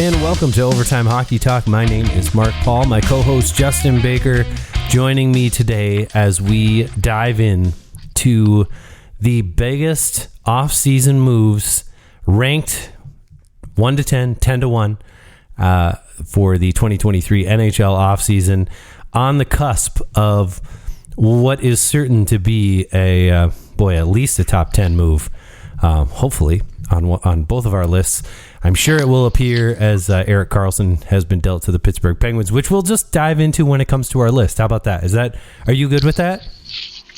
and welcome to Overtime Hockey Talk. My name is Mark Paul. My co-host Justin Baker joining me today as we dive in to the biggest off-season moves ranked 1 to 10, 10 to 1 for the 2023 NHL offseason, on the cusp of what is certain to be at least a top 10 move, hopefully on both of our lists. I'm sure it will appear as Erik Karlsson has been dealt to the Pittsburgh Penguins, which we'll just dive into when it comes to our list. How about that? Are you good with that?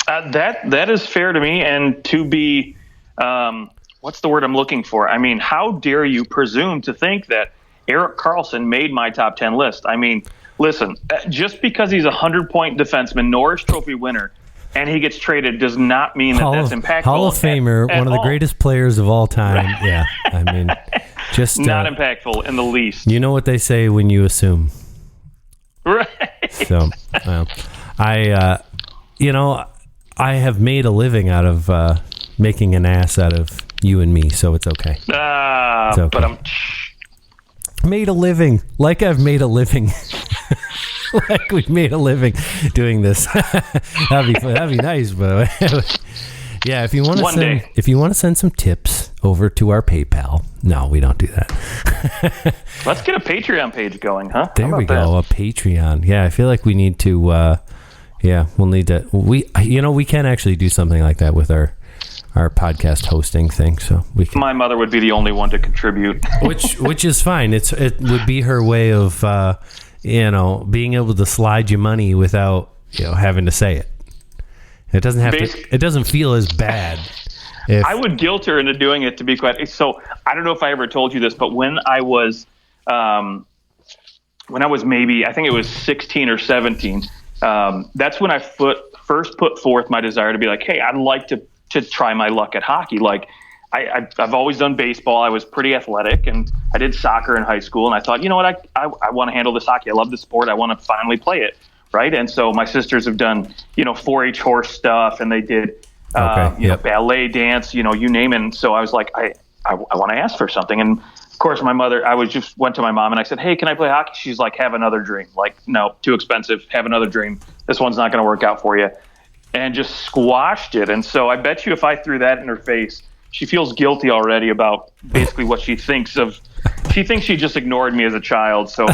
That is fair to me, and to be, what's the word I'm looking for? I mean, how dare you presume to think that Erik Karlsson made my top 10 list? I mean, listen, just because he's a 100-point defenseman, Norris Trophy winner, and he gets traded does not mean that's impactful. Hall of Famer, one of the greatest players of all time. Right. Yeah, I mean, just not impactful in the least. You know what they say when you assume, right? So, I have made a living out of making an ass out of you and me, so it's okay. It's okay. But I'm made a living, like I've made a living. Like we've made a living doing this. That'd be nice, but yeah. If you want to send some tips over to our PayPal, no, we don't do that. Let's get a Patreon page going, huh? There we go, a Patreon. Yeah, I feel like we need to. We'll need to. We can actually do something like that with our podcast hosting thing. So we can. My mother would be the only one to contribute, which is fine. It would be her way of. Being able to slide you money without, having to say it. It doesn't have to. It doesn't feel as bad. I would guilt her into doing it, to be quite. So I don't know if I ever told you this, but when I was maybe, I think it was 16 or 17, that's when I first put forth my desire to be like, hey, I'd like to try my luck at hockey. Like, I've always done baseball. I was pretty athletic, and I did soccer in high school. And I thought, you know what, I want to handle this hockey. I love the sport. I want to finally play it, right? And so my sisters have done, 4-H horse stuff, and they did, ballet, dance, you name it. And so I was like, I want to ask for something. And of course, my mother, went to my mom and I said, hey, can I play hockey? She's like, have another dream. Like, no, too expensive. Have another dream. This one's not going to work out for you. And just squashed it. And so I bet you if I threw that in her face, she feels guilty already about basically what she thinks of. She thinks she just ignored me as a child. So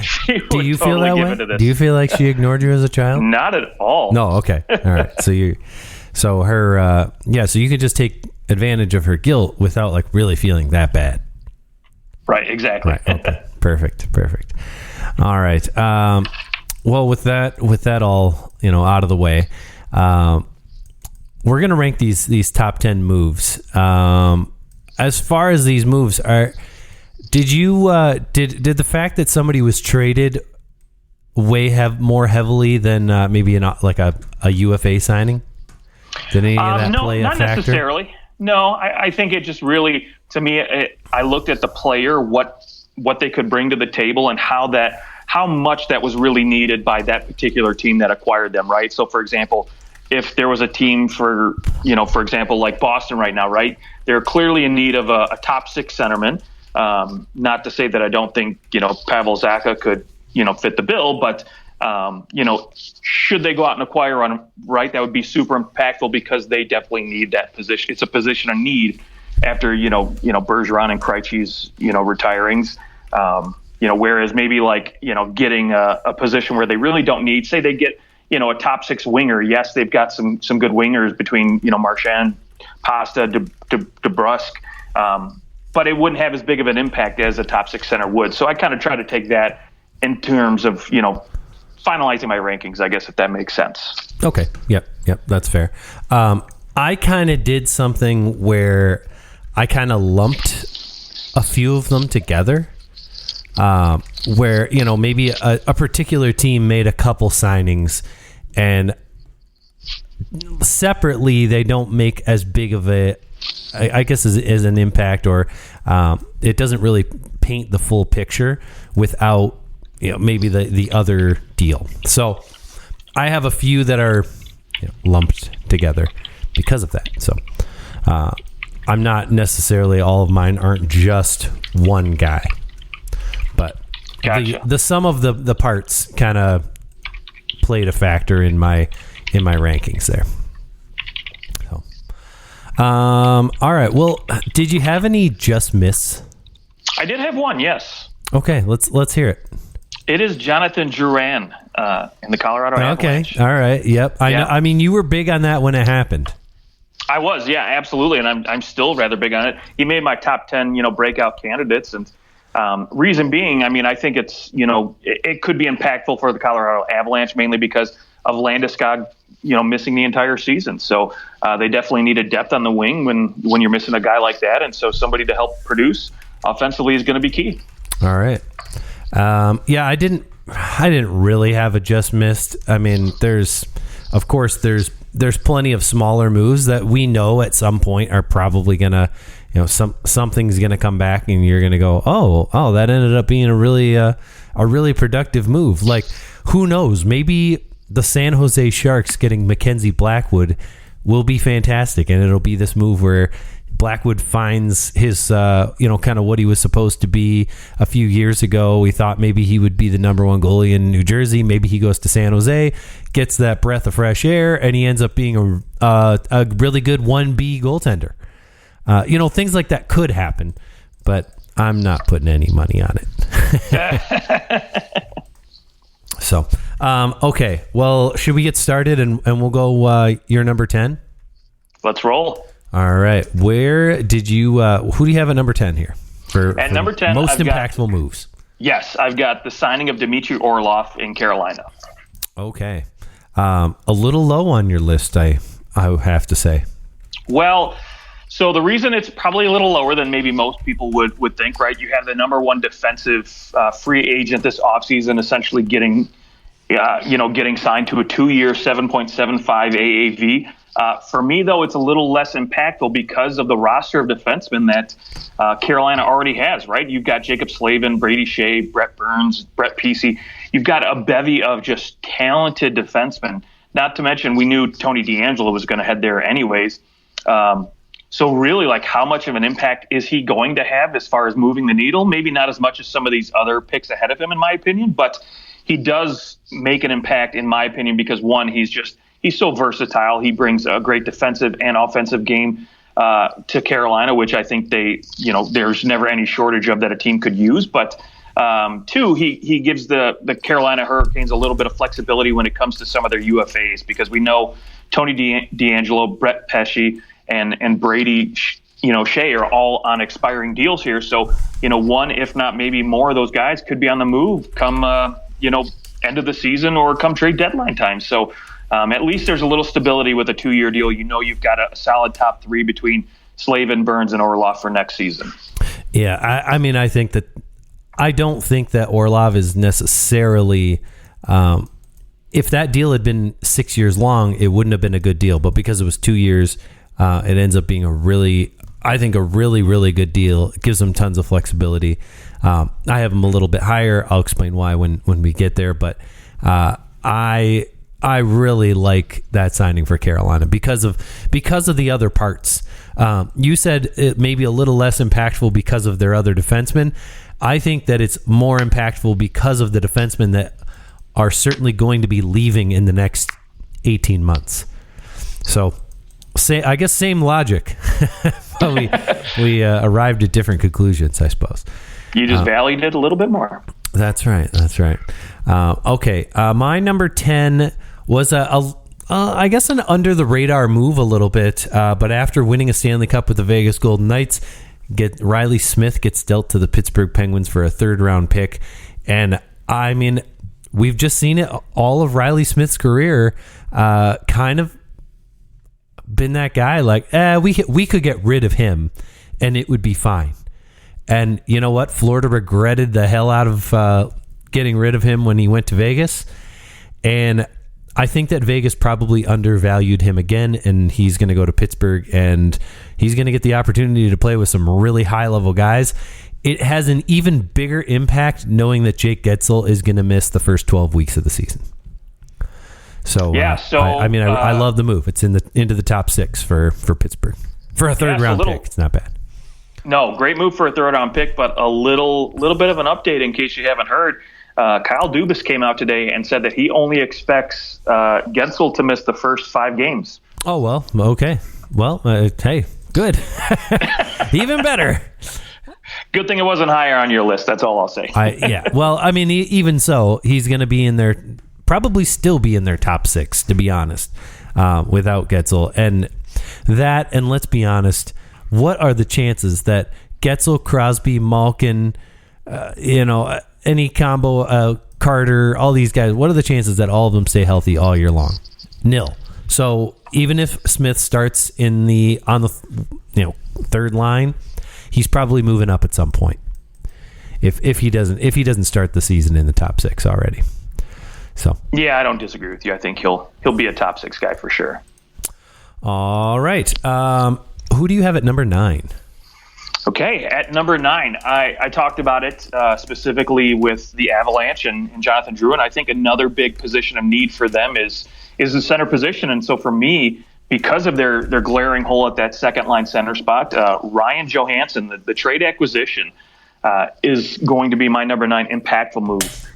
she do you feel that way? Do you feel like she ignored you as a child? Not at all. No. Okay. All right. So you could just take advantage of her guilt without like really feeling that bad. Right. Exactly. Right. Okay. Perfect. All right. Well, with that all, out of the way, we're going to rank these top 10 moves. As far as these moves are, did the fact that somebody was traded weigh more heavily than maybe a UFA signing? Did any of that play a factor? No, not necessarily. No, I think it just really, to me, I looked at the player, what they could bring to the table, and how much that was really needed by that particular team that acquired them, right? So, for example, if there was a team for example, like Boston right now, right? They're clearly in need of a top 6 centerman. Not to say that I don't think, Pavel Zacha could, fit the bill, but, should they go out and acquire one, right? That would be super impactful because they definitely need that position. It's a position of need after, Bergeron and Krejci's, retirings. Whereas maybe getting a position where they really don't need, say they get, a top 6 winger. Yes, they've got some good wingers between, Marchand, Pasta, DeBrusque, but it wouldn't have as big of an impact as a top 6 center would. So I kind of try to take that in terms of, finalizing my rankings, I guess, if that makes sense. Okay. Yep. That's fair. I kind of did something where I kind of lumped a few of them together. Where, maybe a particular team made a couple signings and separately they don't make as big of I guess is an impact, or it doesn't really paint the full picture without maybe the other deal. So I have a few that are lumped together because of that. So I'm not necessarily, all of mine aren't just one guy, but Gotcha. the sum of the parts kind of played a factor in my rankings there. So, all right. Well, did you have any just miss? I did have one, yes. Okay, let's hear it. It is Jonathan Drouin in the Colorado Avalanche. Okay, all right, yep. I know. I mean, you were big on that when it happened. I was, yeah, absolutely, and I'm still rather big on it. He made my top 10, breakout candidates, and reason being, I mean, I think it's, it could be impactful for the Colorado Avalanche mainly because of Landeskog, missing the entire season. So they definitely needed depth on the wing when you're missing a guy like that, and so somebody to help produce offensively is going to be key. All right. Yeah, I didn't really have a just missed. I mean, there's plenty of smaller moves that we know at some point are probably gonna, something's gonna come back and you're gonna go, oh, that ended up being a really productive move. Like, who knows? Maybe the San Jose Sharks getting Mackenzie Blackwood will be fantastic, and it'll be this move where Blackwood finds his, kind of what he was supposed to be a few years ago. We thought maybe he would be the number one goalie in New Jersey. Maybe he goes to San Jose, gets that breath of fresh air, and he ends up being a really good 1B goaltender. Things like that could happen, but I'm not putting any money on it. So, okay. Well, should we get started and we'll go your number 10? Let's roll. All right. Where did you who do you have at number 10 here? For number 10, most impactful moves. Yes, I've got the signing of Dmitry Orlov in Carolina. Okay. A little low on your list, I have to say. Well, so the reason it's probably a little lower than maybe most people would think, right? You have the number one defensive free agent this offseason essentially getting signed to a 2-year, $7.75 AAV. For me, though, it's a little less impactful because of the roster of defensemen that Carolina already has, right? You've got Jacob Slavin, Brady Shea, Brett Burns, Brett Pesce. You've got a bevy of just talented defensemen. Not to mention, we knew Tony DeAngelo was going to head there anyways. So really, like, how much of an impact is he going to have as far as moving the needle? Maybe not as much as some of these other picks ahead of him, in my opinion, but he does make an impact, in my opinion, because, one, he's so versatile. He brings a great defensive and offensive game to Carolina, which I think there's never any shortage of that a team could use. But two, he gives the Carolina Hurricanes a little bit of flexibility when it comes to some of their UFAs, because we know Tony DeAngelo, Brett Pesce, and Brady Shea are all on expiring deals here. So, one, if not maybe more of those guys could be on the move come, end of the season or come trade deadline time. So, at least there's a little stability with a 2-year deal. You've got a solid top 3 between Slavin, Burns, and Orlov for next season. Yeah, I mean, I don't think that Orlov is necessarily. If that deal had been 6 years long, it wouldn't have been a good deal. But because it was 2 years, it ends up being a really, really good deal. It gives them tons of flexibility. I have them a little bit higher. I'll explain why when we get there. But I really like that signing for Carolina because of the other parts. You said it may be a little less impactful because of their other defensemen. I think that it's more impactful because of the defensemen that are certainly going to be leaving in the next 18 months. So, I guess same logic. we arrived at different conclusions, I suppose. You just valued it a little bit more. That's right. Okay. My number 10 was I guess an under the radar move a little bit. But after winning a Stanley Cup with the Vegas Golden Knights, Riley Smith gets dealt to the Pittsburgh Penguins for a 3rd round pick. And I mean, we've just seen it all of Riley Smith's career, kind of been that guy like, we could get rid of him and it would be fine. And you know what? Florida regretted the hell out of getting rid of him when he went to Vegas. And I think that Vegas probably undervalued him again, and he's going to go to Pittsburgh, and he's going to get the opportunity to play with some really high-level guys. It has an even bigger impact knowing that Jake Getzel is going to miss the first 12 weeks of the season. So, yeah, I love the move. It's into the top 6 for Pittsburgh. For a third-round pick, it's not bad. No, great move for a third-round pick, but a little bit of an update in case you haven't heard. Kyle Dubas came out today and said that he only expects Gensel to miss the first 5 games. Oh, well, okay. Well, hey, good. Even better. Good thing it wasn't higher on your list. That's all I'll say. Yeah. Well, I mean, even so, he's going to be in there, probably still be in their top 6, to be honest, without Gensel. And let's be honest, what are the chances that Gensel, Crosby, Malkin, any combo, Carter, all these guys, what are the chances that all of them stay healthy all year long? Nil. So even if Smith starts on the third line, he's probably moving up at some point. If he doesn't start the season in the top 6 already. So yeah, I don't disagree with you. I think he'll be a top 6 guy for sure. All right. Who do you have at number 9? Okay, at number 9, I talked about it specifically with the Avalanche and Jonathan Drouin. I think another big position of need for them is the center position. And so for me, because of their glaring hole at that second-line center spot, Ryan Johansson, the trade acquisition, is going to be my number 9 impactful move.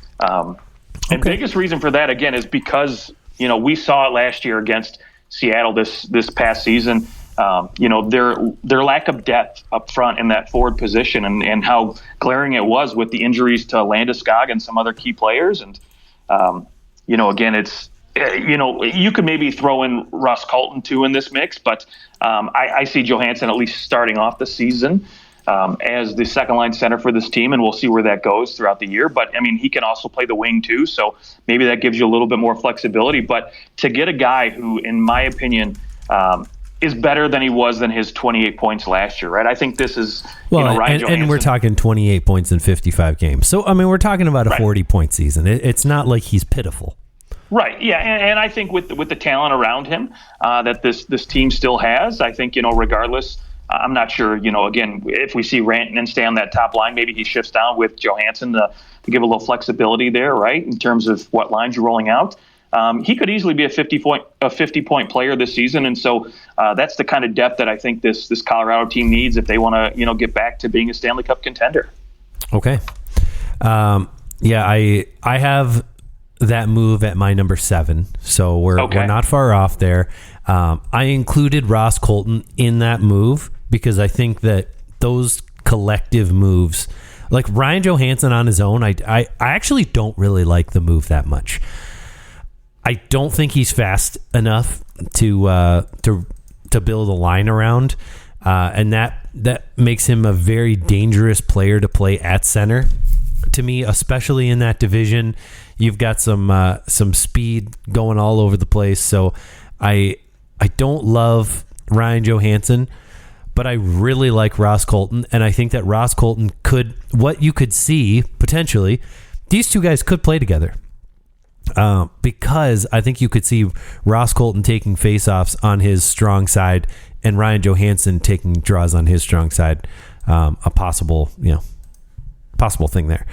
And biggest reason for that, again, is because we saw it last year against Seattle this past season. Their lack of depth up front in that forward position and how glaring it was with the injuries to Landeskog and some other key players. And, again, it's, you could maybe throw in Ross Colton too in this mix, but I see Johansson at least starting off the season as the second line center for this team, and we'll see where that goes throughout the year. But I mean, he can also play the wing too, so maybe that gives you a little bit more flexibility. But to get a guy who, in my opinion, is better than he was than his 28 points last year, right? I think this is, Ryan Johansson. And we're talking 28 points in 55 games. So, I mean, we're talking about a 40-point season. It's not like he's pitiful. Right, yeah, and I think with the talent around him that this team still has, I think, regardless, I'm not sure, again, if we see Rantanen stay on that top line, maybe he shifts down with Johansson to give a little flexibility there, right, in terms of what lines you're rolling out. He could easily be a 50-point player this season, and so that's the kind of depth that I think this Colorado team needs if they want to get back to being a Stanley Cup contender. Okay, I have that move at my number 7, so we're not far off there. I included Ross Colton in that move because I think that those collective moves, like Ryan Johansson on his own, I actually don't really like the move that much. I don't think he's fast enough to build a line around, and that makes him a very dangerous player to play at center. To me, especially in that division, you've got some speed going all over the place. So I don't love Ryan Johansson, but I really like Ross Colton, and I think that Ross Colton what you could see potentially, these two guys could play together. Because I think you could see Ross Colton taking faceoffs on his strong side and Ryan Johansson taking draws on his strong side. A possible thing there,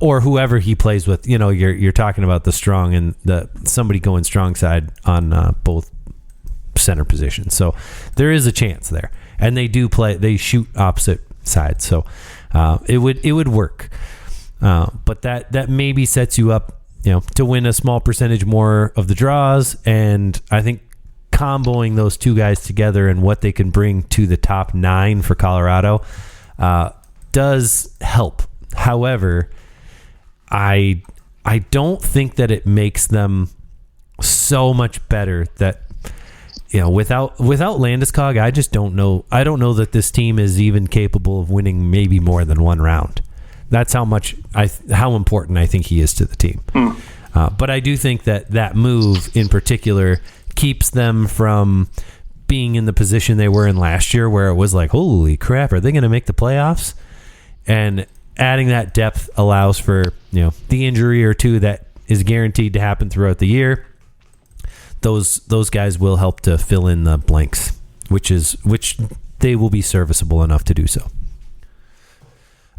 or whoever he plays with. You're talking about the strong and somebody going strong side on both center positions. So there is a chance there, and they shoot opposite sides. So it would work, but that maybe sets you up, to win a small percentage more of the draws. And I think comboing those two guys together and what they can bring to the top 9 for Colorado does help. However, I don't think that it makes them so much better that, without Landeskog, I just don't know. I don't know that this team is even capable of winning maybe more than one round. That's how important I think he is to the team. But I do think that move in particular keeps them from being in the position they were in last year, where it was like, holy crap, are they going to make the playoffs? And adding that depth allows for, the injury or two that is guaranteed to happen throughout the year. Those guys will help to fill in the blanks, which they will be serviceable enough to do so.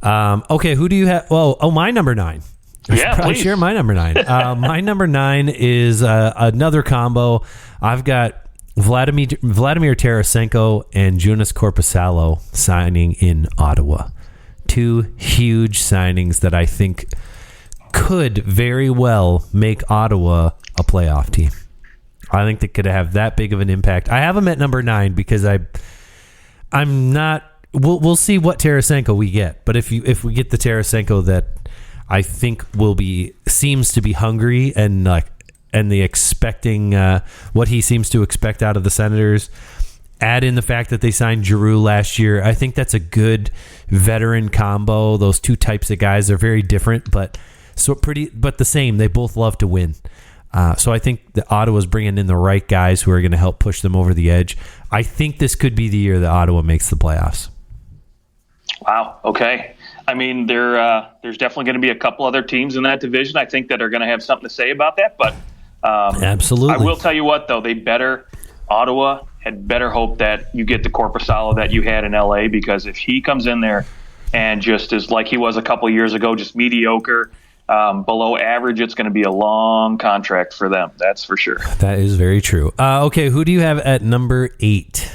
Okay, who do you have? My number 9. Yeah, I'll please share my number 9. My number 9 is another combo. I've got Vladimir Tarasenko and Joonas Korpisalo signing in Ottawa. Two huge signings that I think could very well make Ottawa a playoff team. I think they could have that big of an impact. I have them at number 9 because I'm not. We'll see what Tarasenko we get, but if we get the Tarasenko that I think seems to be hungry and the expecting what he seems to expect out of the Senators. Add in the fact that they signed Giroux last year. I think that's a good veteran combo. Those two types of guys are very different, but the same. They both love to win. So I think that Ottawa's bringing in the right guys who are going to help push them over the edge. I think this could be the year that Ottawa makes the playoffs. Wow. Okay. I mean, there's definitely going to be a couple other teams in that division, I think, that are going to have something to say about that. But absolutely, I will tell you what, though, Ottawa had better hope that you get the Korpisalo that you had in LA, because if he comes in there and just is like he was a couple years ago, just mediocre, below average, it's going to be a long contract for them. That's for sure. That is very true. Okay, who do you have at number 8?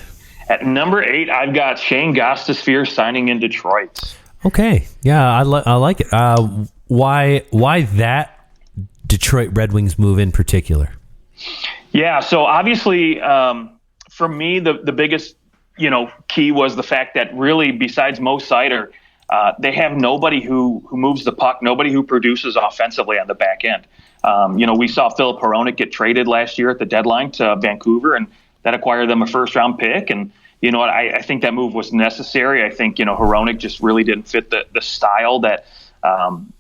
At number 8, I've got Shane Gostisbehere signing in Detroit. Okay, yeah, I like it. Why that Detroit Red Wings move in particular? Yeah, so obviously, for me, the biggest key was the fact that really, besides Mo Seider, they have nobody who moves the puck, nobody who produces offensively on the back end. We saw Filip Hronek get traded last year at the deadline to Vancouver, and that acquired them a first-round pick. And you know what? I think that move was necessary. I think Hronek just really didn't fit the style that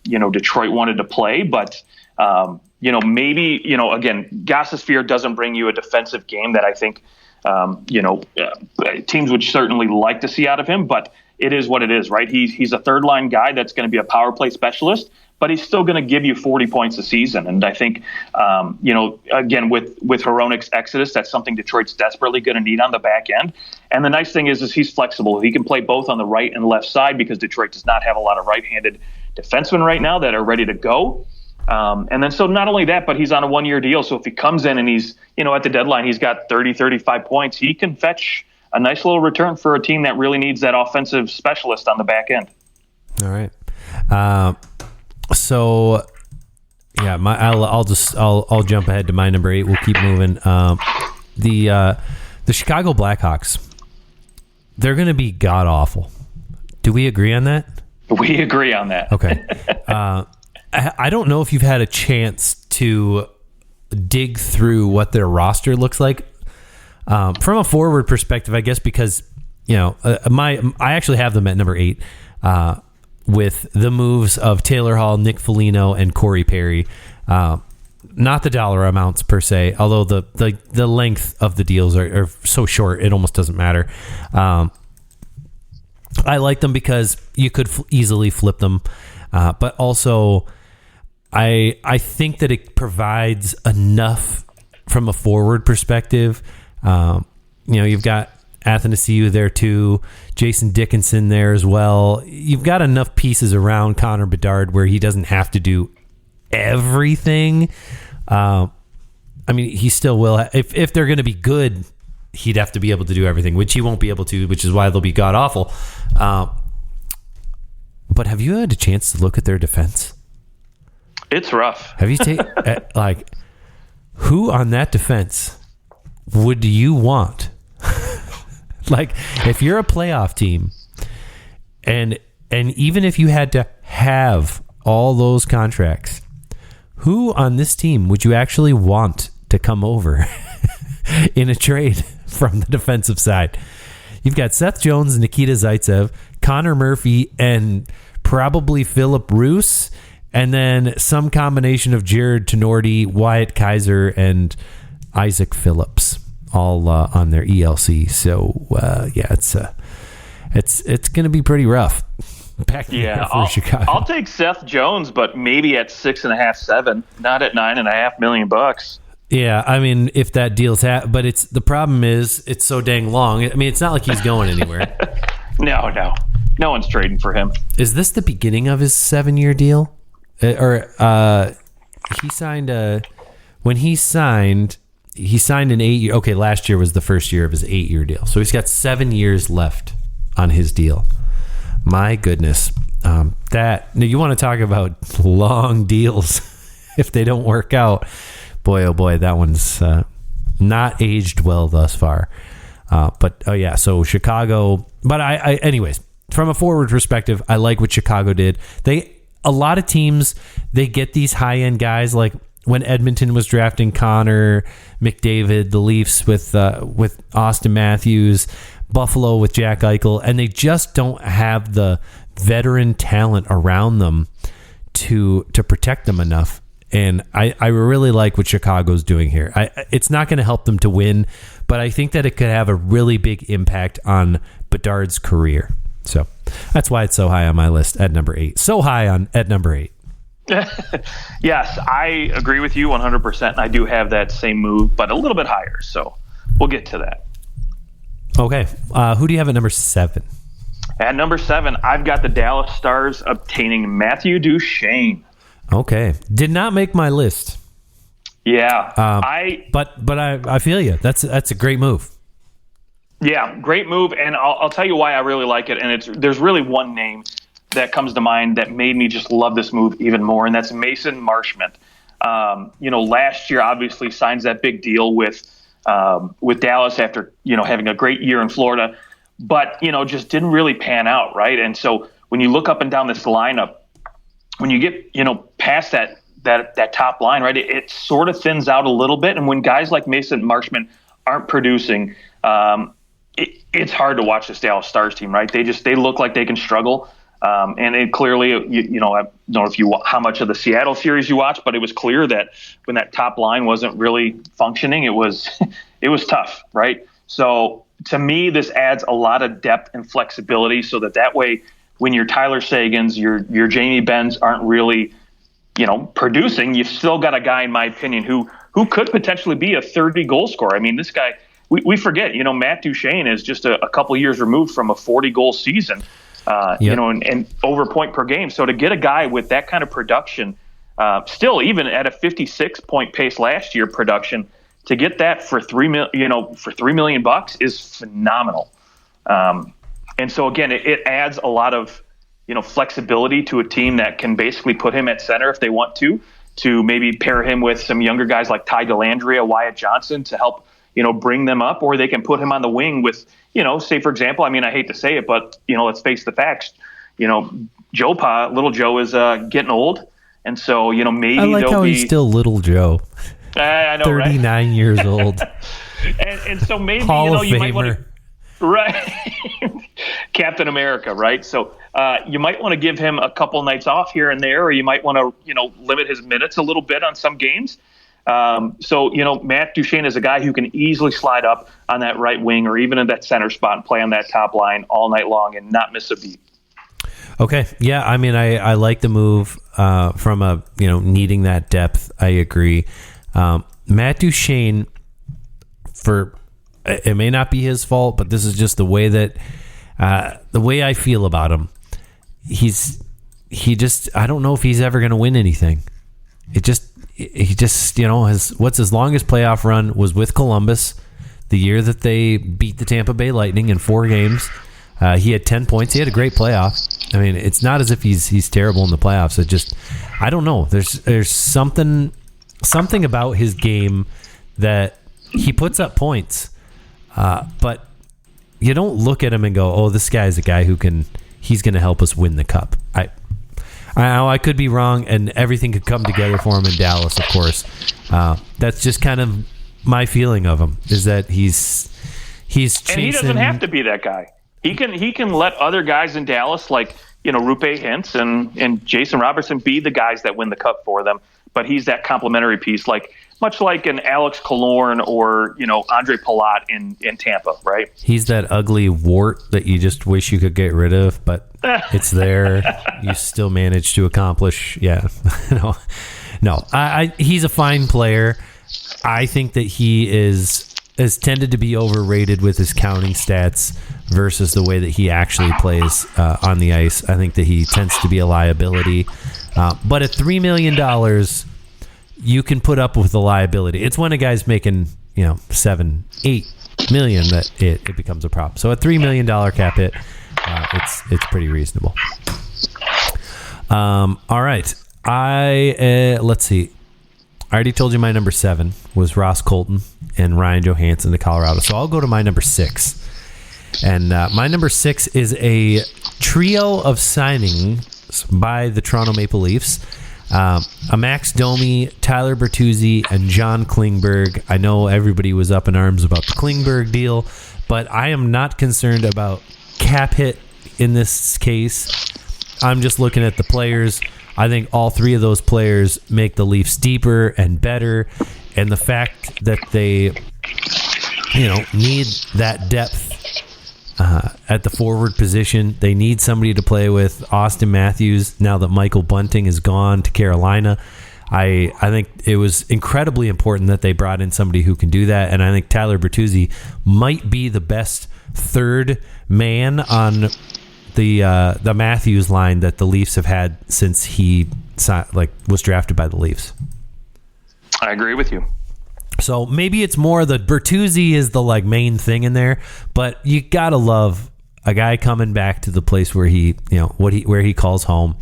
Detroit wanted to play. But maybe again, Gostisbehere doesn't bring you a defensive game that I think teams would certainly like to see out of him. But it is what it is, right? He's a third line guy that's going to be a power play specialist, but he's still going to give you 40 points a season. And I think, again, with Hronek's exodus, that's something Detroit's desperately going to need on the back end. And the nice thing is he's flexible. He can play both on the right and left side, because Detroit does not have a lot of right-handed defensemen right now that are ready to go. And then so not only that, but he's on a 1-year deal. So if he comes in and he's, at the deadline, he's got 30, 35 points, he can fetch a nice little return for a team that really needs that offensive specialist on the back end. All right. So yeah, I'll jump ahead to my number 8. We'll keep moving. The Chicago Blackhawks, they're going to be god awful. Do we agree on that? We agree on that. Okay. I don't know if you've had a chance to dig through what their roster looks like. From a forward perspective, I guess, because I actually have them at number 8 with the moves of Taylor Hall, Nick Foligno, and Corey Perry. Not the dollar amounts per se, although the length of the deals are so short it almost doesn't matter. I like them because you could easily flip them, but also I think that it provides enough from a forward perspective. You've got Athanasiou there too, Jason Dickinson there as well. You've got enough pieces around Connor Bedard where he doesn't have to do everything. He still will. If they're going to be good, he'd have to be able to do everything, which he won't be able to, which is why they'll be god awful. But have you had a chance to look at their defense? It's rough. Have you who on that defense would you want? If you're a playoff team, and even if you had to have all those contracts, who on this team would you actually want to come over in a trade from the defensive side? You've got Seth Jones, Nikita Zaitsev, Connor Murphy, and probably Philip Roos, and then some combination of Jared Tenorti, Wyatt Kaiser, and Isaac Phillips, all on their ELC. So it's going to be pretty rough. For Chicago. I'll take Seth Jones, but maybe at 6.5, 7, not at $9.5 million. Yeah, if that deal's but the problem is it's so dang long. It's not like he's going anywhere. No one's trading for him. Is this the beginning of his 7-year deal? He signed when he signed, he signed an 8-year. Okay, last year was the first year of his 8-year deal, so he's got 7 years left on his deal. My goodness, now you want to talk about long deals if they don't work out? Boy, oh boy, that one's not aged well thus far. But oh yeah, so Chicago. But I anyways, from a forward perspective, I like what Chicago did. A lot of teams, they get these high end guys, like when Edmonton was drafting Connor McDavid, the Leafs with Austin Matthews, Buffalo with Jack Eichel, and they just don't have the veteran talent around them to protect them enough. And I really like what Chicago's doing here. It's not going to help them to win, but I think that it could have a really big impact on Bedard's career. So that's why it's so high on my list at number 8. So high at number 8. Yes, I agree with you 100%. I do have that same move, but a little bit higher. So we'll get to that. Okay. Who do you have at number 7? At number 7, I've got the Dallas Stars obtaining Matthew Duchene. Okay. Did not make my list. Yeah. But I feel you. That's a great move. Yeah, great move. And I'll tell you why I really like it. And there's really one name that comes to mind that made me just love this move even more, and that's Mason Marchment. Last year obviously signs that big deal with Dallas after, having a great year in Florida, but, just didn't really pan out, right? And so when you look up and down this lineup, when you get, past that top line, right, it sort of thins out a little bit. And when guys like Mason Marchment aren't producing, it's hard to watch this Dallas Stars team, right? They look like they can struggle. And it clearly, I don't know how much of the Seattle series you watched, but it was clear that when that top line wasn't really functioning, it was tough, right? So to me, this adds a lot of depth and flexibility so that way, when your Tyler Sagans, your Jamie Benns aren't really, producing, you've still got a guy, in my opinion, who could potentially be a 30-goal scorer. I mean, this guy, we forget, Matt Duchene is just a couple years removed from a 40-goal season. And over a point per game. So to get a guy with that kind of production, still even at a 56-point pace last year production, to get that for $3 million is phenomenal. And so again, it adds a lot of flexibility to a team that can basically put him at center if they want to maybe pair him with some younger guys like Ty Dellandrea, Wyatt Johnson to help bring them up, or they can put him on the wing with, say, for example, I mean, I hate to say it, but, let's face the facts, Little Joe is getting old. And so, maybe I like how he's still Little Joe. I know, 39 right? years old. and so maybe, Hall of you Famer. might want to, right. Captain America, right? So you might want to give him a couple nights off here and there, or you might want to, limit his minutes a little bit on some games. So, Matt Duchene is a guy who can easily slide up on that right wing or even in that center spot and play on that top line all night long and not miss a beat. Okay. Yeah. I mean, I like the move from needing that depth. I agree. Matt Duchene, it may not be his fault, but this is just the way that the way I feel about him. I don't know if he's ever going to win anything. He just his longest playoff run was with Columbus, the year that they beat the Tampa Bay Lightning in 4 games. He had 10 points. He had a great playoff. I mean, it's not as if he's terrible in the playoffs. It just, I don't know. There's something about his game that he puts up points, but you don't look at him and go, "Oh, this guy's a guy he's going to help us win the cup." I could be wrong, and everything could come together for him in Dallas, of course. That's just kind of my feeling of him, is that he's chasing. And he doesn't have to be that guy. He can let other guys in Dallas, like Roope Hintz and Jason Robertson, be the guys that win the cup for them. But he's that complementary piece, much like an Alex Killorn or Andre Palat in Tampa, right? He's that ugly wart that you just wish you could get rid of, but it's there. You still manage to accomplish. Yeah, no. He's a fine player. I think that he has tended to be overrated with his counting stats versus the way that he actually plays on the ice. I think that he tends to be a liability. But at $3 million, you can put up with the liability. It's when a guy's making 7-8 million that it becomes a problem. So a $3 million cap hit, it's pretty reasonable. All right. Let's see. I already told you my number 7 was Ross Colton and Ryan Johansson to Colorado. So I'll go to my number 6. And my number 6 is a trio of signings by the Toronto Maple Leafs. A Max Domi, Tyler Bertuzzi, and John Klingberg. I know everybody was up in arms about the Klingberg deal, but I am not concerned about cap hit in this case. I'm just looking at the players. I think all 3 of those players make the Leafs deeper and better, and the fact that they, need that depth at the forward position. They need somebody to play with. Austin Matthews, now that Michael Bunting is gone to Carolina, I think it was incredibly important that they brought in somebody who can do that, and I think Tyler Bertuzzi might be the best third man on the Matthews line that the Leafs have had since he was drafted by the Leafs. I agree with you. So maybe it's more the Bertuzzi is the main thing in there, but you gotta love a guy coming back to the place where where he calls home,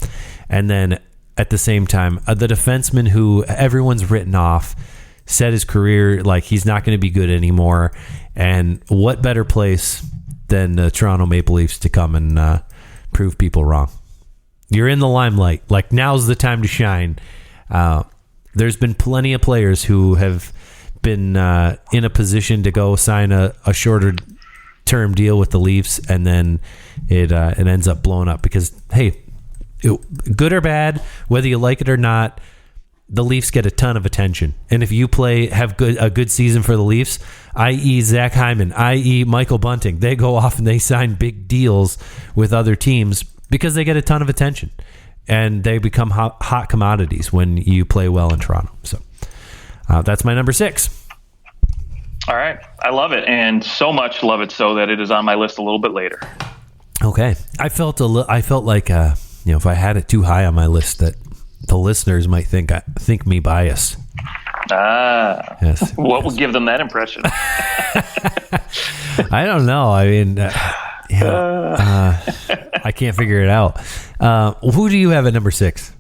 and then at the same time the defenseman who everyone's written off, said his career he's not going to be good anymore, and what better place than the Toronto Maple Leafs to come and prove people wrong. You're in the limelight. Now's the time to shine. There's been plenty of players who have been in a position to go sign a shorter term deal with the Leafs, and then it ends up blowing up because, hey, good or bad, whether you like it or not, the Leafs get a ton of attention. And if you have a good season for the Leafs, i.e. Zach Hyman, i.e. Michael Bunting, they go off and they sign big deals with other teams because they get a ton of attention, and they become hot commodities when you play well in Toronto. So that's my number 6. All right. I love it, and so much love it so that it is on my list a little bit later. Okay. I felt like if I had it too high on my list that the listeners might think me biased. Yes. What would give them that impression? I don't know. I mean, I can't figure it out. Who do you have at number 6?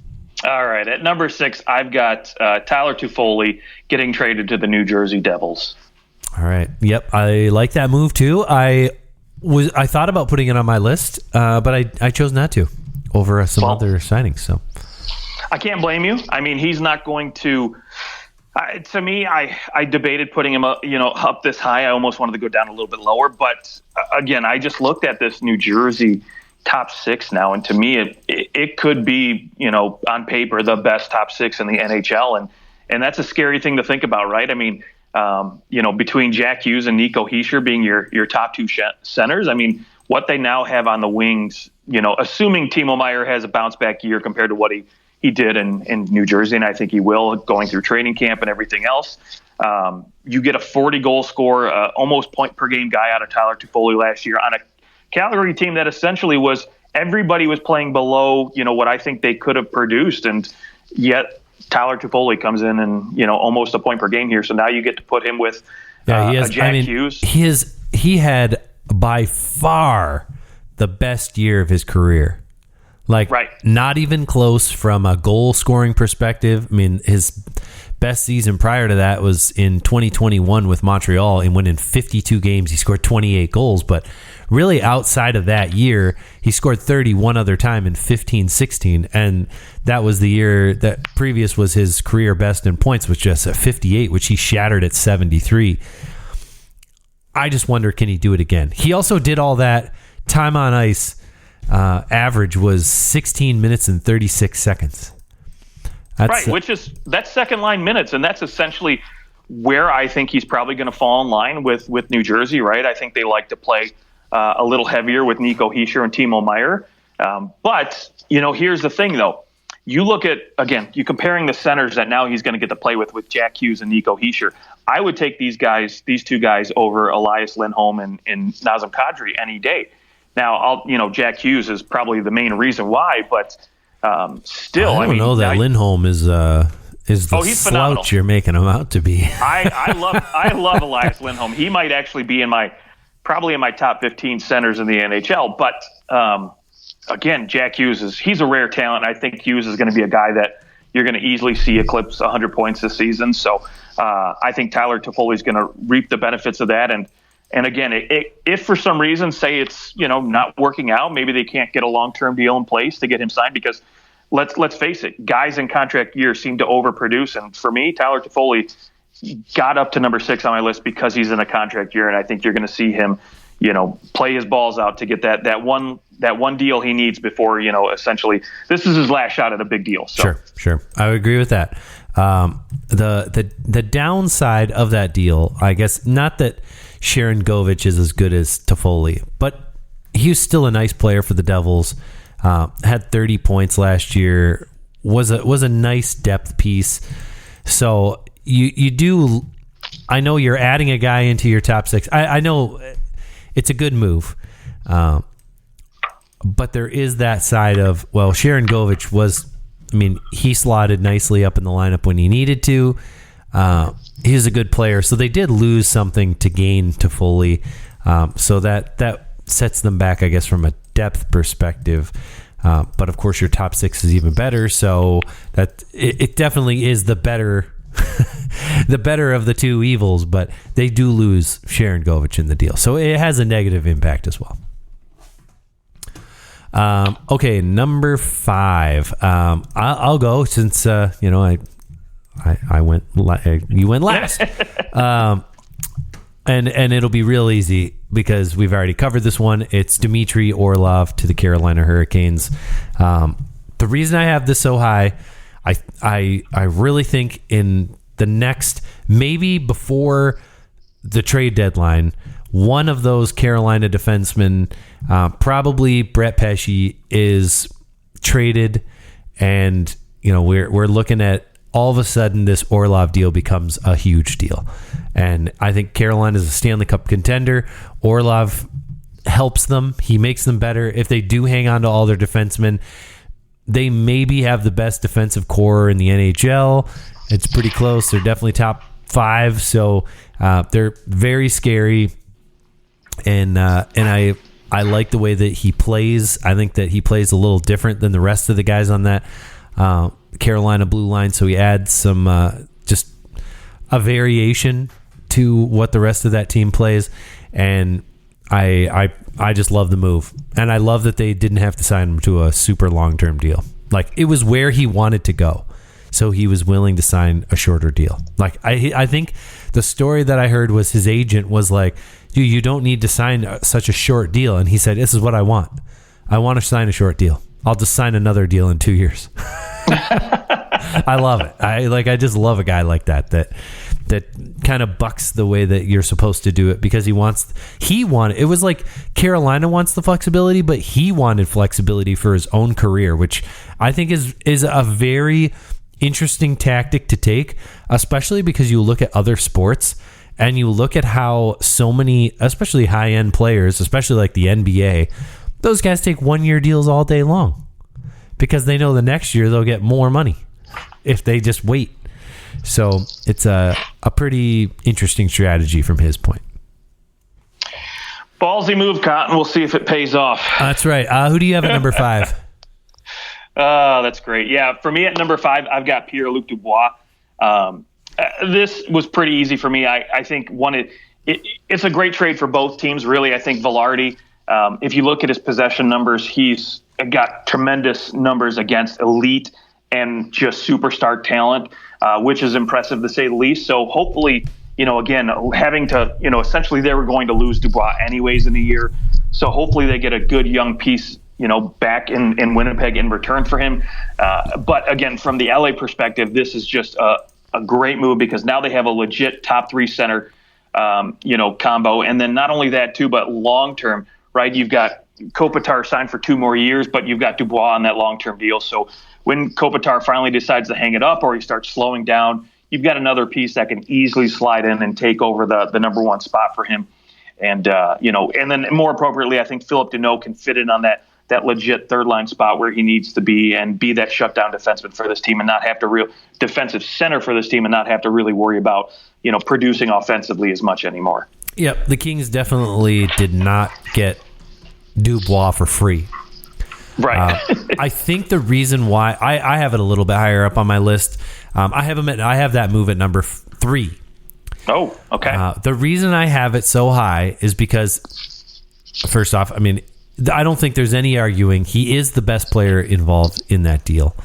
All right. At number 6, I've got Tyler Toffoli getting traded to the New Jersey Devils. All right. Yep. I like that move too. I thought about putting it on my list, but I chose not to over some other signings. So I can't blame you. I mean, he's not going to. To me, I debated putting him up, up this high. I almost wanted to go down a little bit lower, but again, I just looked at this New Jersey top 6 now, and to me, it could be, on paper, the best top 6 in the NHL, and that's a scary thing to think about, right? I mean, between Jack Hughes and Nico Hischier being your top 2 centers, I mean, what they now have on the wings, assuming Timo Meier has a bounce back year compared to what he did in New Jersey, and I think he will, going through training camp and everything else. You get a 40-goal scorer, almost point-per-game guy out of Tyler Toffoli last year on a Calgary team that essentially everybody was playing below, what I think they could have produced, and yet Tyler Toffoli comes in and, almost a point per game here. So now you get to put him with Jack Hughes. He had by far the best year of his career. Right. Not even close from a goal scoring perspective. I mean, his best season prior to that was in 2021 with Montreal, and when in 52 games, he scored 28 goals. But really outside of that year, he scored 30 one other time in 15-16. And that was the year that previous was his career best in points, which just at 58, which he shattered at 73. I just wonder, can he do it again? He also did all that time on ice. Average was 16 minutes and 36 seconds. That's second line minutes, and that's essentially where I think he's probably going to fall in line with New Jersey, right? I think they like to play a little heavier with Nico Hischier and Timo Meier. But, here's the thing, though. You look at, again, you comparing the centers that now he's going to get to play with Jack Hughes and Nico Hischier. I would take these two guys over Elias Lindholm and Nazem Kadri any day. Now, Jack Hughes is probably the main reason why, but still, I don't know that Lindholm is is the he's slouch phenomenal. you're making him out to be. I love Elias Lindholm. He might actually be probably in my top 15 centers in the NHL. But again, Jack Hughes he's a rare talent. I think Hughes is going to be a guy that you're going to easily see eclipse 100 points this season. So I think Tyler Toffoli is going to reap the benefits of that. And again, if for some reason, say it's not working out, maybe they can't get a long-term deal in place to get him signed, because let's face it, guys in contract years seem to overproduce. And for me, Tyler Toffoli got up to number 6 on my list because he's in a contract year, and I think you're going to see him, play his balls out to get that one deal he needs before, essentially this is his last shot at a big deal. So. Sure. I would agree with that. The downside of that deal, I guess, not that Sharon Govich is as good as Toffoli, but he was still a nice player for the Devils. Had 30 points last year. Was a nice depth piece. So you do. I know you're adding a guy into your top 6. I know it's a good move, but there is that side of, well, Sharon Govich was. I mean, he slotted nicely up in the lineup when he needed to. He's a good player, so they did lose something to gain Toffoli. So that sets them back, I guess, from a depth perspective. But of course, your top 6 is even better. So that it definitely is the better, the better of the two evils. But they do lose Sharon Govich in the deal, so it has a negative impact as well. Okay, number 5. I'll go since I went. You went last, and it'll be real easy because we've already covered this one. It's Dmitry Orlov to the Carolina Hurricanes. The reason I have this so high, I really think in the next, maybe before the trade deadline, one of those Carolina defensemen, probably Brett Pesce, is traded, and we're looking at all of a sudden this Orlov deal becomes a huge deal. And I think Carolina is a Stanley Cup contender. Orlov helps them. He makes them better. If they do hang on to all their defensemen, they maybe have the best defensive core in the NHL. It's pretty close. They're definitely top 5. So they're very scary. And I like the way that he plays. I think that he plays a little different than the rest of the guys on that Carolina blue line. So he adds some just a variation to what the rest of that team plays. And I just love the move. And I love that they didn't have to sign him to a super long-term deal. Like, it was where he wanted to go. So he was willing to sign a shorter deal. Like, I think the story that I heard was his agent was like, dude, you don't need to sign such a short deal. And he said, this is what I want. I want to sign a short deal. I'll just sign another deal in 2 years. I love it. I just love a guy like that kind of bucks the way that you're supposed to do it, because it was like Carolina wants the flexibility, but he wanted flexibility for his own career, which I think is a very interesting tactic to take, especially because you look at other sports and you look at how so many, especially high-end players, especially like the NBA, those guys take 1-year deals all day long because they know the next year they'll get more money if they just wait. So it's a pretty interesting strategy from his point. Ballsy move, Cotton. We'll see if it pays off. That's right. Who do you have at number 5? That's great. Yeah, for me at number 5, I've got Pierre-Luc Dubois. This was pretty easy for me. I think it's a great trade for both teams, really. I think Velarde, if you look at his possession numbers, he's got tremendous numbers against elite and just superstar talent, which is impressive to say the least. So hopefully, again, having to, essentially they were going to lose Dubois anyways in a year. So hopefully they get a good young piece, back in Winnipeg in return for him. But again, from the LA perspective, this is just a great move, because now they have a legit top 3 center, combo. And then not only that too, but long-term, right? You've got Kopitar signed for 2 more years, but you've got Dubois on that long-term deal. So when Kopitar finally decides to hang it up or he starts slowing down, you've got another piece that can easily slide in and take over the number 1 spot for him. And, and then more appropriately, I think Philip Deneau can fit in on that that legit third line spot where he needs to be and be that shutdown defenseman for this team and not have to defensive center for this team and not have to really worry about, producing offensively as much anymore. Yep. The Kings definitely did not get Dubois for free. Right. I think the reason why I have it a little bit higher up on my list, I have that move at number 3. Oh, okay. The reason I have it so high is because, first off, I mean, I don't think there's any arguing he is the best player involved in that deal.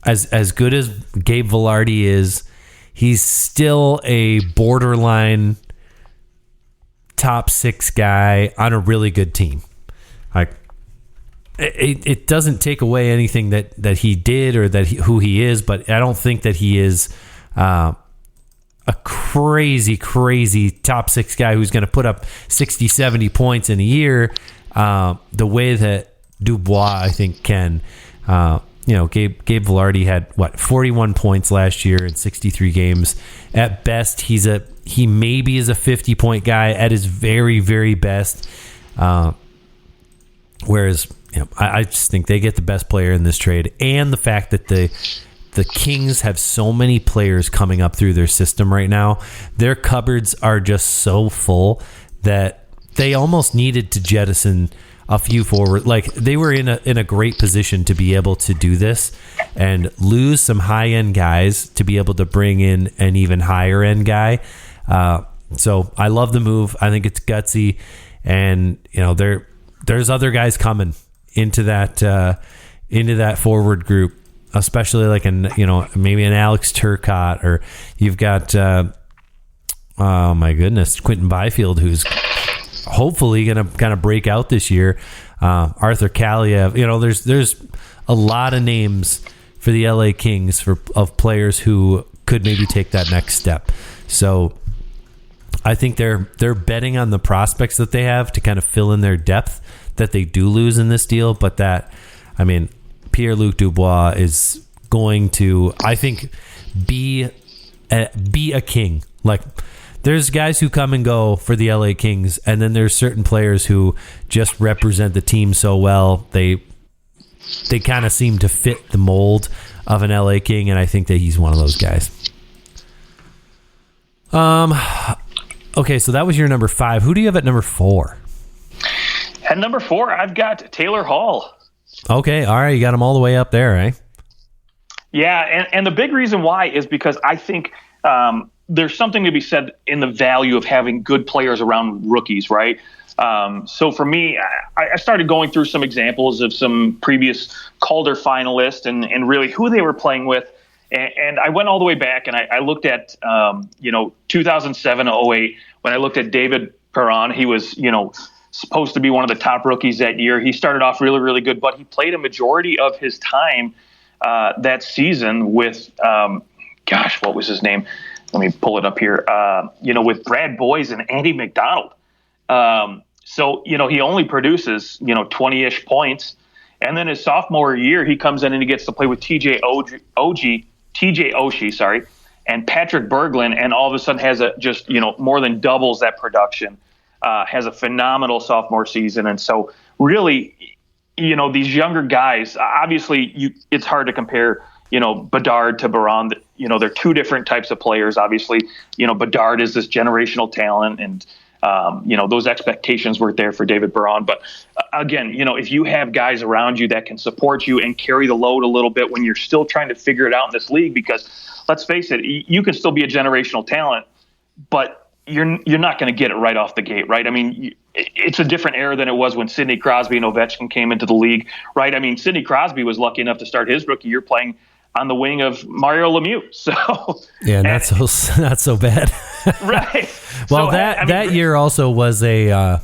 As good as Gabe Vilardi is, he's still a borderline top 6 guy on a really good team. Like, it doesn't take away anything that he did or who he is, but I don't think that he is a crazy top 6 guy who's going to put up 60, 70 points in a year the way that Dubois, I think, can. Gabe Vilardi had 41 points last year in 63 games. At best, he maybe is a 50-point guy at his very, very best. Whereas, I just think they get the best player in this trade, and the fact that the Kings have so many players coming up through their system right now. Their cupboards are just so full that they almost needed to jettison a few forward. Like, they were in a great position to be able to do this and lose some high end guys to be able to bring in an even higher end guy. So I love the move. I think it's gutsy, and there's other guys coming into that forward group, especially like maybe an Alex Turcotte, or you've got oh my goodness, Quentin Byfield, who's hopefully going to kind of break out this year. Arthur Kaliev, there's a lot of names for the LA Kings of players who could maybe take that next step. So I think they're betting on the prospects that they have to kind of fill in their depth that they do lose in this deal, but Pierre-Luc Dubois is going to, I think, be a King. Like, there's guys who come and go for the LA Kings, and then there's certain players who just represent the team so well. They kind of seem to fit the mold of an LA King, and I think that he's one of those guys. Okay, so that was your number 5. Who do you have at number 4? At number 4, I've got Taylor Hall. Okay, all right, you got him all the way up there, eh? Yeah, and the big reason why is because I think there's something to be said in the value of having good players around rookies, right? So for me, I started going through some examples of some previous Calder finalists and really who they were playing with. And I went all the way back and I looked at, 2007-08, when I looked at David Perron. He was, supposed to be one of the top rookies that year. He started off really, really good, but he played a majority of his time that season with, what was his name? Let me pull it up here. With Brad Boyes and Andy McDonald. So he only produces, 20-ish points. And then his sophomore year, he comes in and he gets to play with TJ Oshie, and Patrick Berglund, and all of a sudden has more than doubles that production. Has a phenomenal sophomore season. And so really, these younger guys, obviously it's hard to compare, Bedard to Perron. They're two different types of players. Obviously, Bedard is this generational talent, and those expectations weren't there for David Perron. But again, if you have guys around you that can support you and carry the load a little bit when you're still trying to figure it out in this league, because let's face it, you can still be a generational talent, but you're not going to get it right off the gate, right? I mean, it's a different era than it was when Sidney Crosby and Ovechkin came into the league, right? I mean, Sidney Crosby was lucky enough to start his rookie year playing on the wing of Mario Lemieux. So yeah, not so bad. Right. Well, so, that year also was that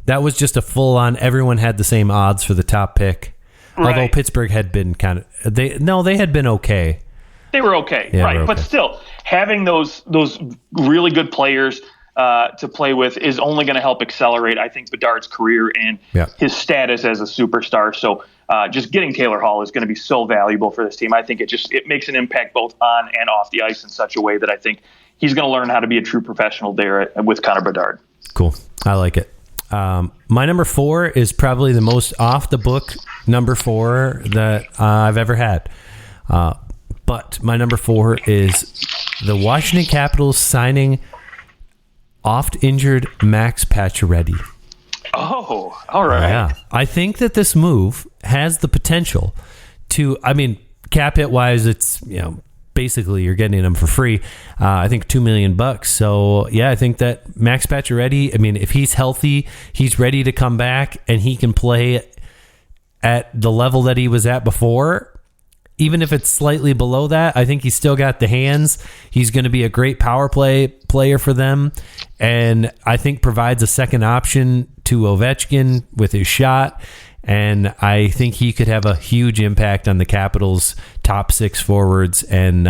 was just a full on. Everyone had the same odds for the top pick, right. Although Pittsburgh had been they had been okay. They were okay, yeah, right? Okay. But still, having those really good players to play with is only going to help accelerate, I think, Bedard's career and his status as a superstar. So just getting Taylor Hall is going to be so valuable for this team. I think it makes an impact both on and off the ice in such a way that I think he's going to learn how to be a true professional there with Connor Bedard. Cool. I like it. My number 4 is probably the most off the book number 4 that I've ever had. But my number 4 is the Washington Capitals signing oft-injured Max Pacioretty. Oh, all right. Yeah. I think that this move has the potential to, I mean, cap hit wise, it's, basically you're getting him for free. I think $2 million. So yeah, I think that Max Pacioretty, I mean, if he's healthy, he's ready to come back and he can play at the level that he was at before. Even if it's slightly below that, I think he's still got the hands. He's going to be a great power play player for them. And I think provides a second option to Ovechkin with his shot. And I think he could have a huge impact on the Capitals' top 6 forwards. And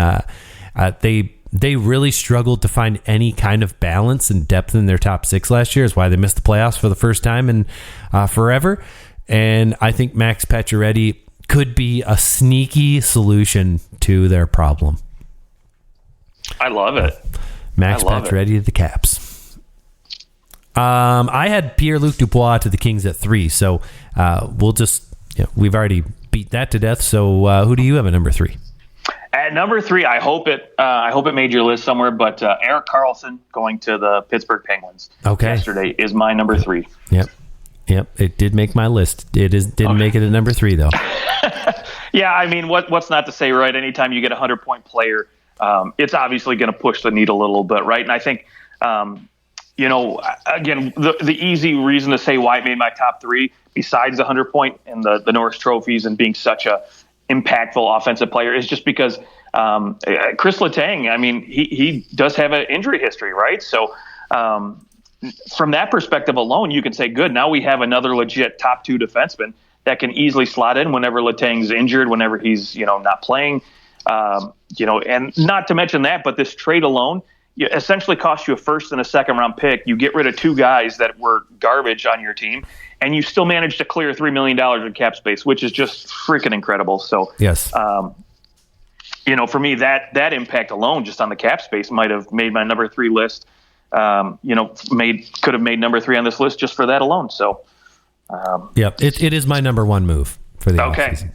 they really struggled to find any kind of balance and depth in their top 6 last year. Is why they missed the playoffs for the first time in forever. And I think Max Pacioretty could be a sneaky solution to their problem. I love it. Max Pacioretty to the Caps. I had Pierre-Luc Dubois to the Kings at 3, so we'll just we've already beat that to death. So who do you have at number 3? At number 3, I hope it made your list somewhere, but Erik Karlsson going to the Pittsburgh Penguins yesterday is my number 3. Yep, it did make my list. Didn't make it at number 3 though. Yeah, I mean, what's not to say, right? Anytime you get a 100-point player, it's obviously going to push the needle a little bit, right? And I think, again, the easy reason to say why it made my top 3, besides the 100-point and the Norris trophies and being such a impactful offensive player, is just because Chris Letang, I mean, he does have an injury history, right? So from that perspective alone, you can say, good, now we have another legit top 2 defenseman that can easily slot in whenever Letang's injured, whenever he's, not playing, and not to mention that, but this trade alone essentially cost you a first and a second round pick. You get rid of 2 guys that were garbage on your team, and you still managed to clear $3 million in cap space, which is just freaking incredible. So, yes, for me, that impact alone just on the cap space might have made my number 3 list. Could have made number 3 on this list just for that alone. So, it is my number 1 move for the offseason.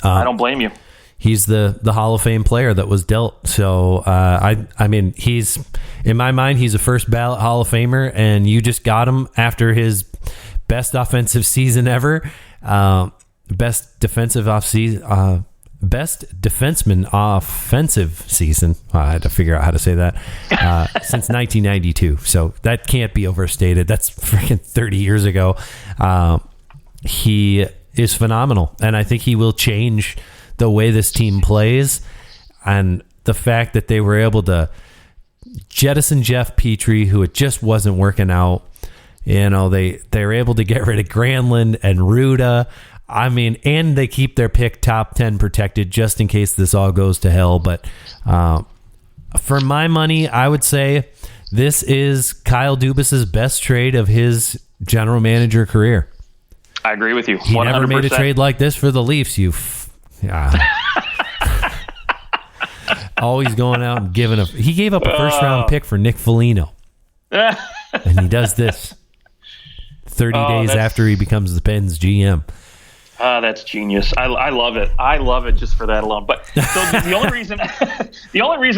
I don't blame you. He's the Hall of Fame player that was dealt. So I mean, he's, in my mind, he's a first ballot Hall of Famer, and you just got him after his best offensive season ever, best defenseman offensive season. I had to figure out how to say that since 1992. So that can't be overstated. That's freaking 30 years ago. He is phenomenal, and I think he will change the way this team plays. And the fact that they were able to jettison Jeff Petrie, who it just wasn't working out. They were able to get rid of Granlund and Ruda. I mean, and they keep their pick top 10 protected just in case this all goes to hell. But for my money, I would say this is Kyle Dubas's best trade of his general manager career. I agree with you. 100%. He never made a trade like this for the Leafs. Always going out and giving he gave up a first round pick for Nick Foligno. And he does this 30 days after he becomes the Pens GM. That's genius. I love it. I love it just for that alone. But so the only reason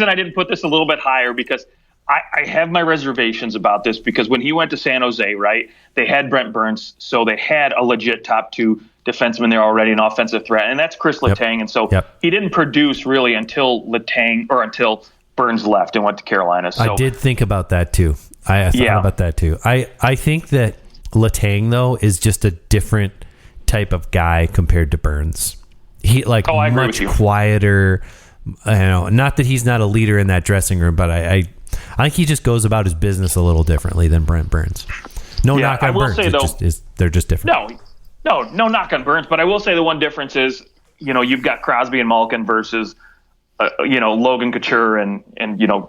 I didn't put this a little bit higher, because I have my reservations about this, because when he went to San Jose, right, they had Brent Burns, so they had a legit top 2 defenseman there already, an offensive threat, and that's Chris Letang. And so he didn't produce really until Burns left and went to Carolina. So I did think about that too. I thought about that too. I think that Letang, though, is just a different type of guy compared to Burns. He much quieter. Not that he's not a leader in that dressing room, but I think he just goes about his business a little differently than Brent Burns. No knock on Burns. They're just different. No knock on Burns, but I will say the one difference is, you've got Crosby and Malkin versus, Logan Couture and the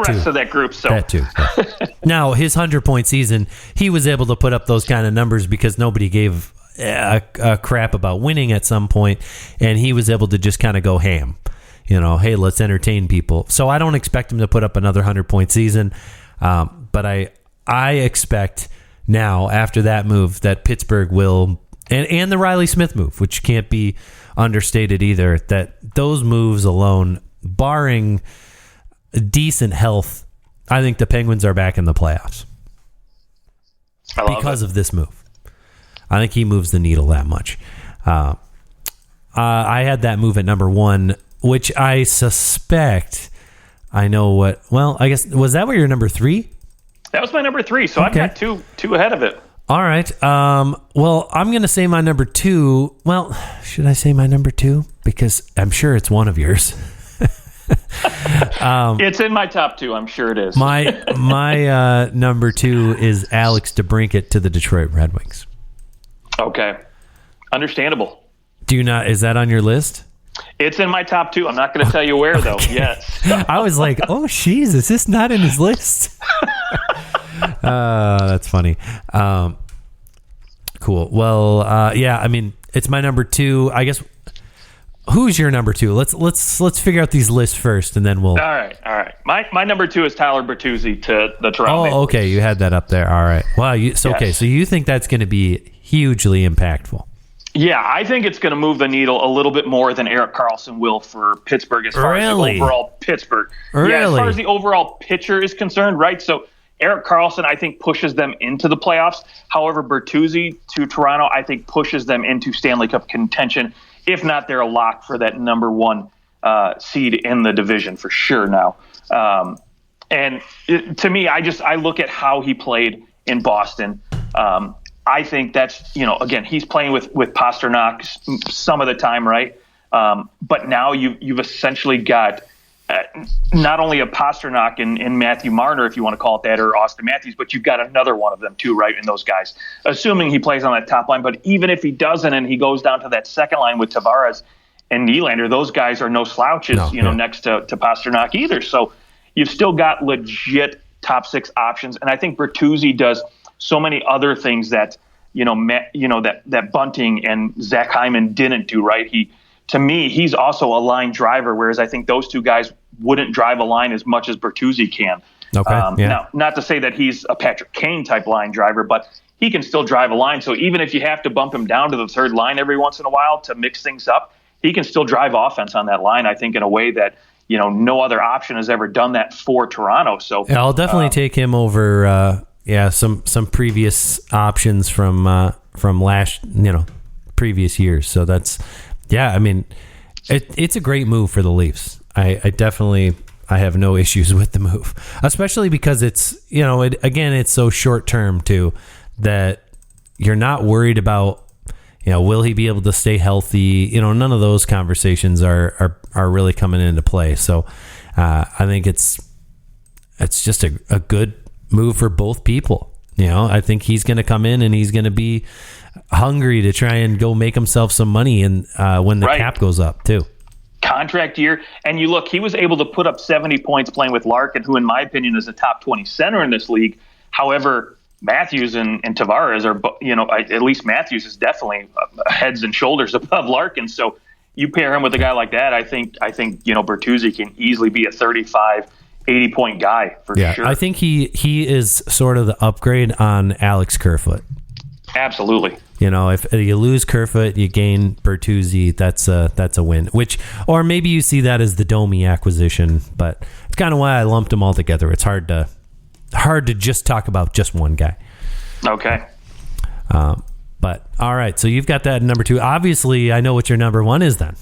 rest of that group. So that too. Yeah. Now, his 100-point season, he was able to put up those kind of numbers because nobody gave a crap about winning at some point, and he was able to just kind of go ham. Hey, let's entertain people. So I don't expect him to put up another 100-point season, but I expect now after that move that Pittsburgh will, and the Riley Smith move, which can't be understated either, that those moves alone, barring decent health, I think the Penguins are back in the playoffs because of this move. I think he moves the needle that much. I had that move at number 1, which I suspect I know what. Well, I guess, was that what your number 3? That was my number 3, so okay. I've got two ahead of it. All right. Well, I'm going to say my number 2. Well, should I say my number 2? Because I'm sure it's one of yours. It's in my top 2. I'm sure it is. My number 2 is Alex DeBrincat to the Detroit Red Wings. Okay. Understandable. Is that on your list? It's in my top 2. I'm not going to tell you where, though. Okay. Yes. I was like, oh, jeez, is this not in his list? That's funny. Cool. Well, yeah, I mean, it's my number 2. I guess, who's your number 2? Let's figure out these lists first, and then we'll... All right. My number 2 is Tyler Bertuzzi to the Toronto Maple okay. Leafs. You had that up there. All right. Wow. Yes. Okay, so you think that's going to be hugely impactful? Yeah, I think it's going to move the needle a little bit more than Erik Karlsson will for Pittsburgh as far as the overall Pittsburgh. Really? Yeah, as far as the overall pitcher is concerned, right? So Erik Karlsson, I think, pushes them into the playoffs. However, Bertuzzi to Toronto, I think, pushes them into Stanley Cup contention. If not, they're a lock for that number 1 seed in the division for sure now. To me, I look at how he played in Boston. I think that's, again, he's playing with Pasternak some of the time, right? But now you've essentially got not only a Pasternak and Matthew Marner, if you want to call it that, or Austin Matthews, but you've got another one of them too, right, in those guys, assuming he plays on that top line. But even if he doesn't and he goes down to that second line with Tavares and Nylander, those guys are no slouches, next to Pasternak either. So you've still got legit top 6 options. And I think Bertuzzi does so many other things that, that Bunting and Zach Hyman didn't do, right? To me, he's also a line driver, whereas I think those two guys wouldn't drive a line as much as Bertuzzi can. Okay. Now, not to say that he's a Patrick Kane type line driver, but he can still drive a line. So even if you have to bump him down to the third line every once in a while to mix things up, he can still drive offense on that line, I think, in a way that, no other option has ever done that for Toronto. So yeah, I'll definitely take him over some previous options from last, previous years. So that's, I mean, it's a great move for the Leafs. I have no issues with the move, especially because it's, it's so short term too, that you're not worried about, will he be able to stay healthy? None of those conversations are really coming into play. So I think it's just a good move for both people. I think he's going to come in and he's going to be hungry to try and go make himself some money, and when the cap goes up too. Contract year, and you look, he was able to put up 70 points playing with Larkin, who in my opinion is a top 20 center in this league. However, Matthews and Tavares are, at least Matthews is definitely heads and shoulders above Larkin. So you pair him with a guy like that, I think Bertuzzi can easily be a 35, 80-point guy for sure. I think he is sort of the upgrade on Alex Kerfoot. Absolutely. If you lose Kerfoot, you gain Bertuzzi. That's a win. Or maybe you see that as the Domi acquisition, but it's kind of why I lumped them all together. It's hard to just talk about just one guy. Okay. But all right, so you've got that at number 2. Obviously, I know what your number 1 is then.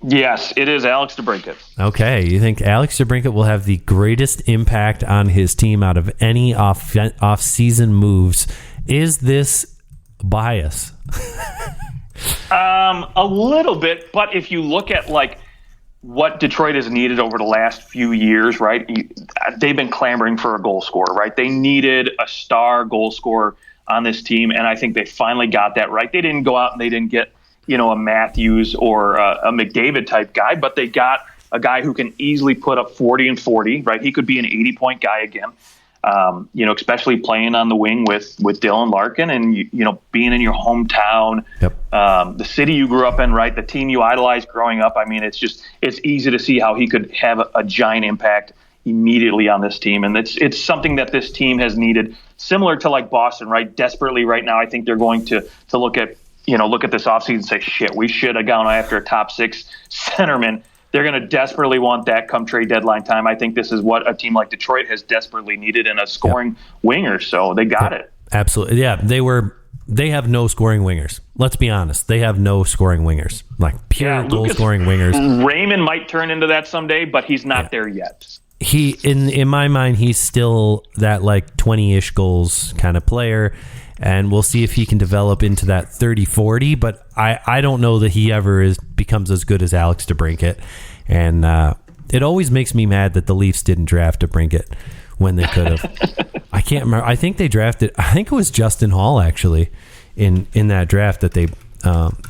Yes, it is Alex DeBrincat. Okay, you think Alex DeBrincat will have the greatest impact on his team out of any off-season moves. Is this bias? A little bit, but if you look at what Detroit has needed over the last few years, right? They've been clamoring for a goal scorer, right? They needed a star goal scorer on this team, and I think they finally got that right. They didn't go out and they didn't get, a Matthews or a McDavid type guy, but they got a guy who can easily put up 40 and 40, right? He could be an 80-point guy again. Especially playing on the wing with Dylan Larkin and, being in your hometown, the city you grew up in, right? The team you idolized growing up. I mean, it's easy to see how he could have a giant impact, immediately on this team. And it's something that this team has needed, similar to like Boston, right? Desperately right now, I think they're going to look at this offseason and say, shit, we should have gone after a top 6 centerman. They're going to desperately want that come trade deadline time. I think this is what a team like Detroit has desperately needed in a scoring winger. So they got it. Absolutely. Yeah. They have no scoring wingers. Let's be honest. They have no scoring wingers, like pure goal scoring wingers. Raymond might turn into that someday, but he's not there yet. He, in my mind, he's still that like 20-ish goals kind of player. And we'll see if he can develop into that 30-40. But I don't know that he ever becomes as good as Alex DeBrincat. And it always makes me mad that the Leafs didn't draft DeBrincat when they could have. I can't remember. I think it was Justin Hall, actually, in that draft that they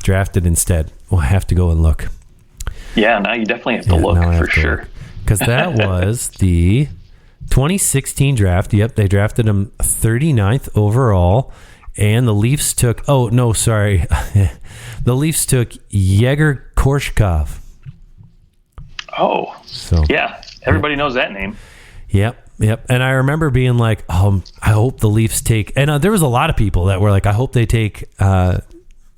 drafted instead. We'll have to go and look. Yeah, now you definitely have to look for sure. Because that was the 2016 draft. Yep, they drafted him 39th overall, and the Leafs took. Oh no, sorry, the Leafs took Yegor Korshkov. Oh, so yeah, everybody knows that name. Yep. And I remember being like, I hope the Leafs take. And there was a lot of people that were like, I hope they take. I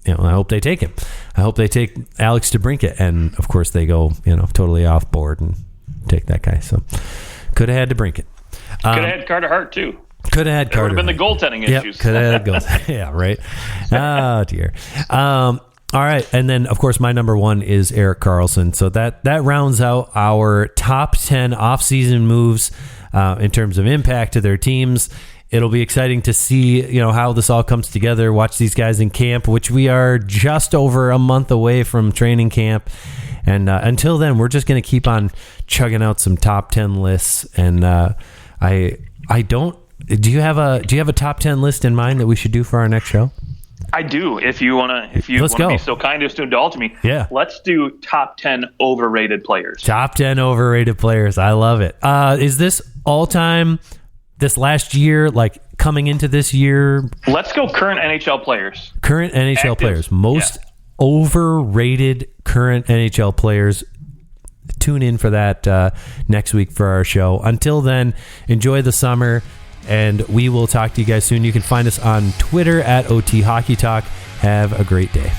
hope they take him. I hope they take Alex DeBrincat, and of course they go, totally off board and take that guy. So could have had DeBrincat. Could have had Carter Hart too. Could have had Carter. Would have been the goaltending issues. Could have had goaltending. Yeah, right. Oh dear. All right, and then of course my number 1 is Erik Karlsson. So that rounds out our top 10 offseason moves in terms of impact to their teams. It'll be exciting to see, how this all comes together. Watch these guys in camp, which we are just over a month away from training camp. And until then, we're just going to keep on chugging out some top 10 lists. And I don't. Do you have a top 10 list in mind that we should do for our next show? I do. If you want to be so kind as to indulge me, let's do top 10 overrated players. Top 10 overrated players. I love it. Is this all time? This last year, like coming into this year? Let's go current NHL players. Current NHL players. Most overrated current NHL players. Tune in for that next week for our show. Until then, enjoy the summer, and we will talk to you guys soon. You can find us on Twitter at OT Hockey Talk. Have a great day.